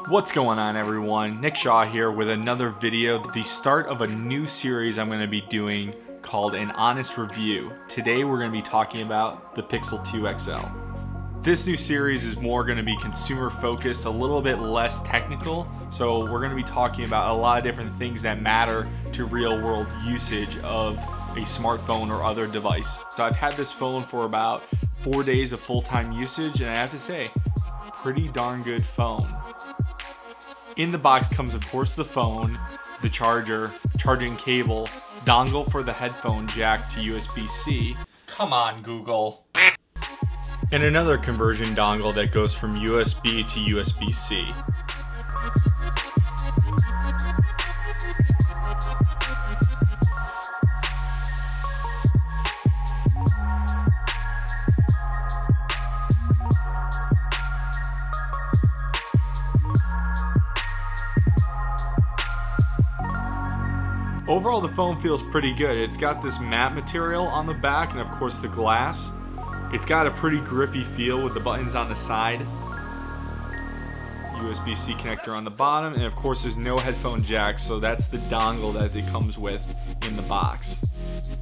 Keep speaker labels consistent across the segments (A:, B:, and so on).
A: What's going on, everyone? Nick Shaw here with another video, the start of a new series I'm going to be doing called An Honest Review. Today we're going to be talking about the Pixel 2 XL. This new series is more going to be consumer focused, a little bit less technical, so we're going to be talking about a lot of different things that matter to real world usage of a smartphone or other device. So I've had this phone for about 4 days of full-time usage, and I have to say, pretty darn good phone. In the box comes, of course, the phone, the charger, charging cable, dongle for the headphone jack to USB-C. Come on, Google. And another conversion dongle that goes from USB to USB-C. Overall, the phone feels pretty good. It's got this matte material on the back and of course the glass. It's got a pretty grippy feel with the buttons on the side. USB-C connector on the bottom, and of course there's no headphone jack, so that's the dongle that it comes with in the box.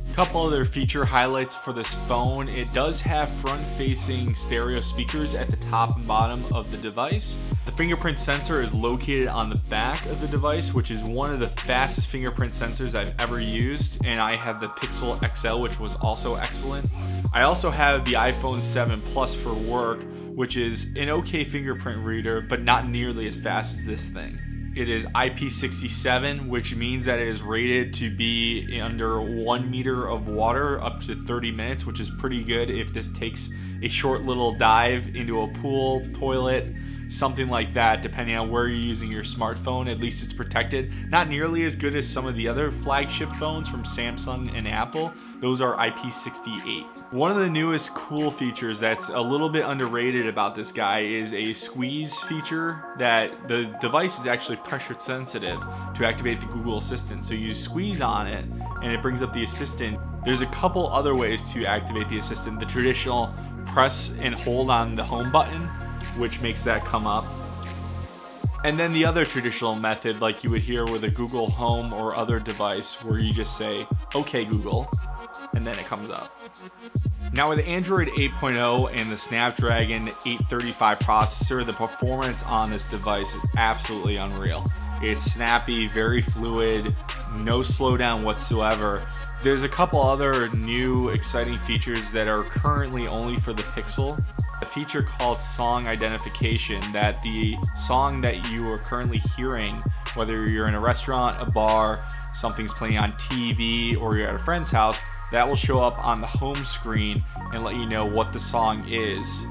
A: A couple other feature highlights for this phone. It does have front-facing stereo speakers at the top and bottom of the device. The fingerprint sensor is located on the back of the device, which is one of the fastest fingerprint sensors I've ever used, and I have the Pixel XL, which was also excellent. I also have the iPhone 7 Plus for work, which is an okay fingerprint reader, but not nearly as fast as this thing. It is IP67, which means that it is rated to be under 1 meter of water up to 30 minutes, which is pretty good if this takes a short little dive into a pool, toilet, something like that, depending on where you're using your smartphone. At least it's protected. Not nearly as good as some of the other flagship phones from Samsung and Apple. Those are IP68. One of the newest cool features that's a little bit underrated about this guy is a squeeze feature, that the device is actually pressure sensitive to activate the Google Assistant. So you squeeze on it and it brings up the Assistant. There's a couple other ways to activate the Assistant. The traditional press and hold on the home button, which makes that come up. And then the other traditional method, like you would hear with a Google Home or other device, where you just say, "Okay, Google," and then it comes up. Now with Android 8.0 and the Snapdragon 835 processor, the performance on this device is absolutely unreal. It's snappy, very fluid, no slowdown whatsoever. There's a couple other new exciting features that are currently only for the Pixel. A feature called song identification, that the song that you are currently hearing, whether you're in a restaurant, a bar, something's playing on TV, or you're at a friend's house, that will show up on the home screen and let you know what the song is.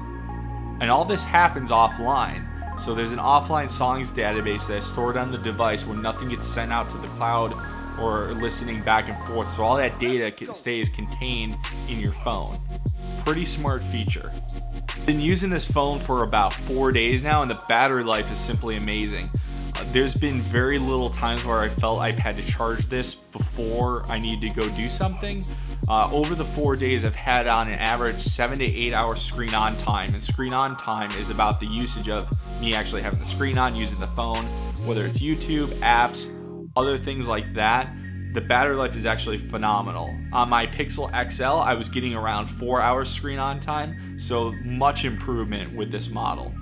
A: And all this happens offline. So there's an offline songs database that is stored on the device where nothing gets sent out to the cloud or listening back and forth. So all that data stays contained in your phone. Pretty smart feature. Been using this phone for about 4 days now, and the battery life is simply amazing. There's been very little times where I felt I've had to charge this before I need to go do something. Over the 4 days, I've had on an average 7 to 8 hours screen on time, and screen on time is about the usage of me actually having the screen on, using the phone, whether it's YouTube, apps, other things like that. The battery life is actually phenomenal. On my Pixel XL, I was getting around 4 hours screen on time, so much improvement with this model.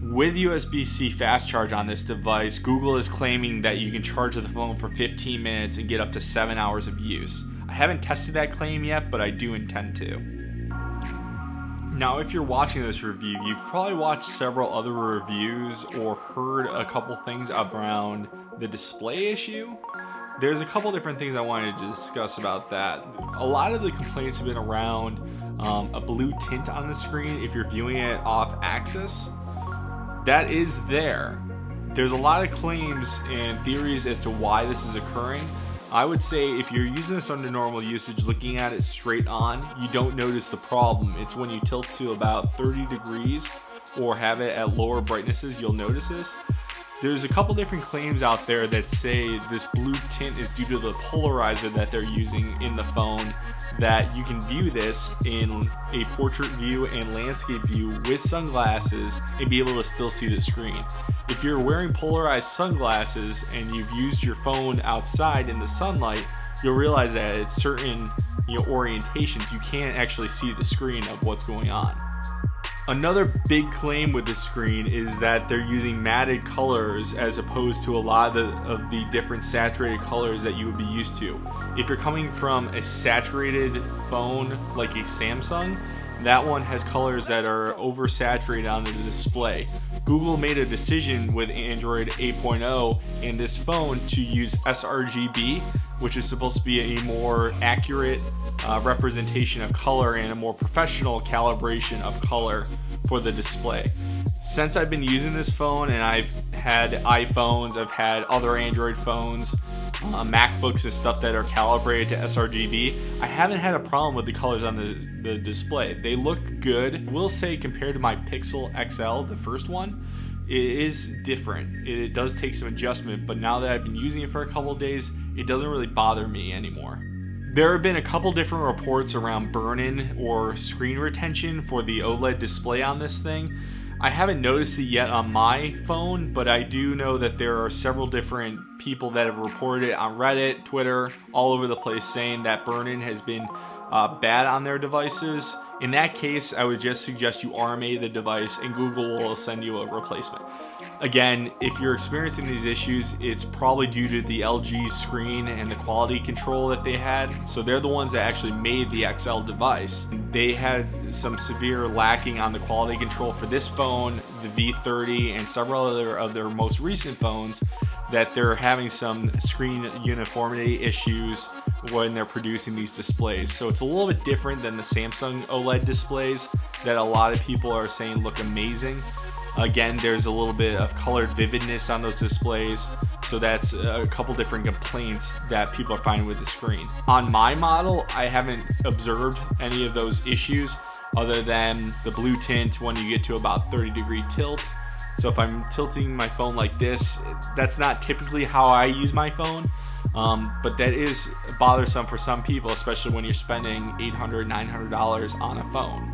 A: With USB-C fast charge on this device, Google is claiming that you can charge the phone for 15 minutes and get up to 7 hours of use. I haven't tested that claim yet, but I do intend to. Now, if you're watching this review, you've probably watched several other reviews or heard a couple things around the display issue. There's a couple different things I wanted to discuss about that. A lot of the complaints have been around a blue tint on the screen if you're viewing it off axis. That is there. There's a lot of claims and theories as to why this is occurring. I would say if you're using this under normal usage, looking at it straight on, you don't notice the problem. It's when you tilt to about 30 degrees or have it at lower brightnesses, you'll notice this. There's a couple different claims out there that say this blue tint is due to the polarizer that they're using in the phone, that you can view this in a portrait view and landscape view with sunglasses and be able to still see the screen. If you're wearing polarized sunglasses and you've used your phone outside in the sunlight, you'll realize that at certain orientations you can't actually see the screen of what's going on. Another big claim with this screen is that they're using matted colors as opposed to a lot of the different saturated colors that you would be used to. If you're coming from a saturated phone like a Samsung, that one has colors that are oversaturated on the display. Google made a decision with Android 8.0 in this phone to use sRGB, which is supposed to be a more accurate representation of color and a more professional calibration of color for the display. Since I've been using this phone, and I've had iPhones, I've had other Android phones, MacBooks and stuff that are calibrated to sRGB, I haven't had a problem with the colors on the display. They look good. I will say, compared to my Pixel XL, the first one, it is different. It does take some adjustment, but now that I've been using it for a couple of days, it doesn't really bother me anymore. There have been a couple different reports around burn-in or screen retention for the OLED display on this thing. I haven't noticed it yet on my phone, but I do know that there are several different people that have reported it on Reddit, Twitter, all over the place, saying that burn-in has been bad on their devices. In that case, I would just suggest you RMA the device and Google will send you a replacement. Again, if you're experiencing these issues, it's probably due to the LG screen and the quality control that they had. So they're the ones that actually made the XL device. They had some severe lacking on the quality control for this phone, the V30, and several other of their most recent phones, that they're having some screen uniformity issues when they're producing these displays. So it's a little bit different than the Samsung OLED displays that a lot of people are saying look amazing. Again, there's a little bit of colored vividness on those displays, so that's a couple different complaints that people are finding with the screen. On my model, I haven't observed any of those issues other than the blue tint when you get to about 30-degree tilt. So if I'm tilting my phone like this, that's not typically how I use my phone, but that is bothersome for some people, especially when you're spending $800, $900 on a phone.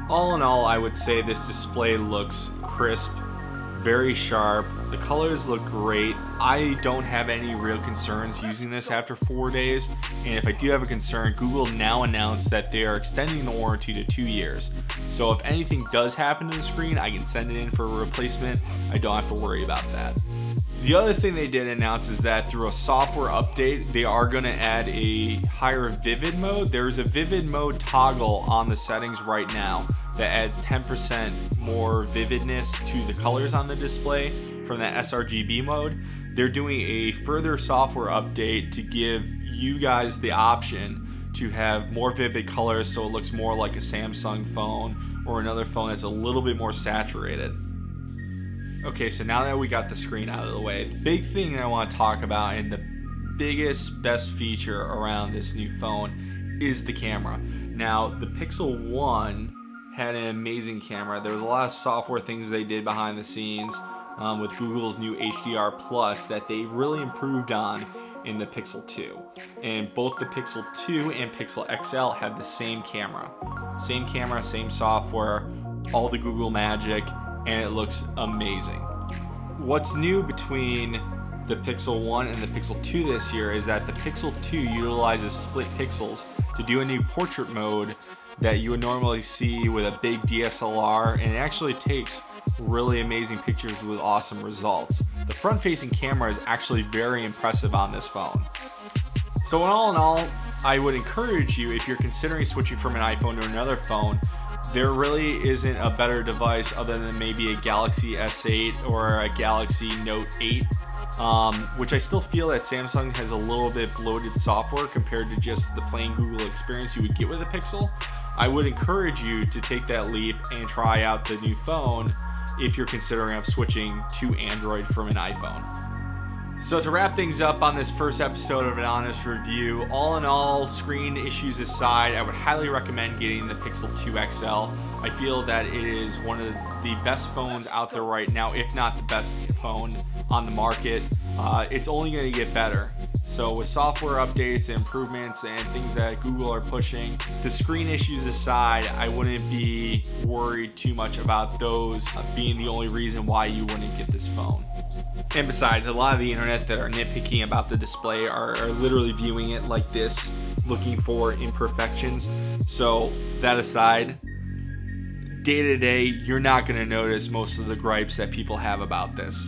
A: All in all, I would say this display looks crisp, very sharp. The colors look great. I don't have any real concerns using this after 4 days, and if I do have a concern, Google now announced that they are extending the warranty to 2 years. So if anything does happen to the screen, I can send it in for a replacement. I don't have to worry about that. The other thing they did announce is that through a software update, they are going to add a higher vivid mode. There's a vivid mode toggle on the settings right now that adds 10% more vividness to the colors on the display from that sRGB mode. They're doing a further software update to give you guys the option to have more vivid colors so it looks more like a Samsung phone or another phone that's a little bit more saturated. Okay, so now that we got the screen out of the way, the big thing that I want to talk about and the biggest, best feature around this new phone is the camera. Now, the Pixel 1 had an amazing camera. There was a lot of software things they did behind the scenes with Google's new HDR Plus that they really improved on in the Pixel 2. And both the Pixel 2 and Pixel XL have the same camera. Same camera, same software, all the Google magic, and it looks amazing. What's new between the Pixel 1 and the Pixel 2 this year is that the Pixel 2 utilizes split pixels to do a new portrait mode that you would normally see with a big DSLR, and it actually takes really amazing pictures with awesome results. The front-facing camera is actually very impressive on this phone. So in all, I would encourage you, if you're considering switching from an iPhone to another phone, there really isn't a better device other than maybe a Galaxy S8 or a Galaxy Note 8, which I still feel that Samsung has a little bit bloated software compared to just the plain Google experience you would get with a Pixel. I would encourage you to take that leap and try out the new phone if you're considering switching to Android from an iPhone. So to wrap things up on this first episode of an honest review, all in all, screen issues aside, I would highly recommend getting the Pixel 2 XL. I feel that it is one of the best phones out there right now, if not the best phone on the market. It's only going to get better. So with software updates and improvements and things that Google are pushing, the screen issues aside, I wouldn't be worried too much about those being the only reason why you wouldn't get this phone. And besides, a lot of the internet that are nitpicking about the display are literally viewing it like this, looking for imperfections. So that aside, day to day, you're not going to notice most of the gripes that people have about this.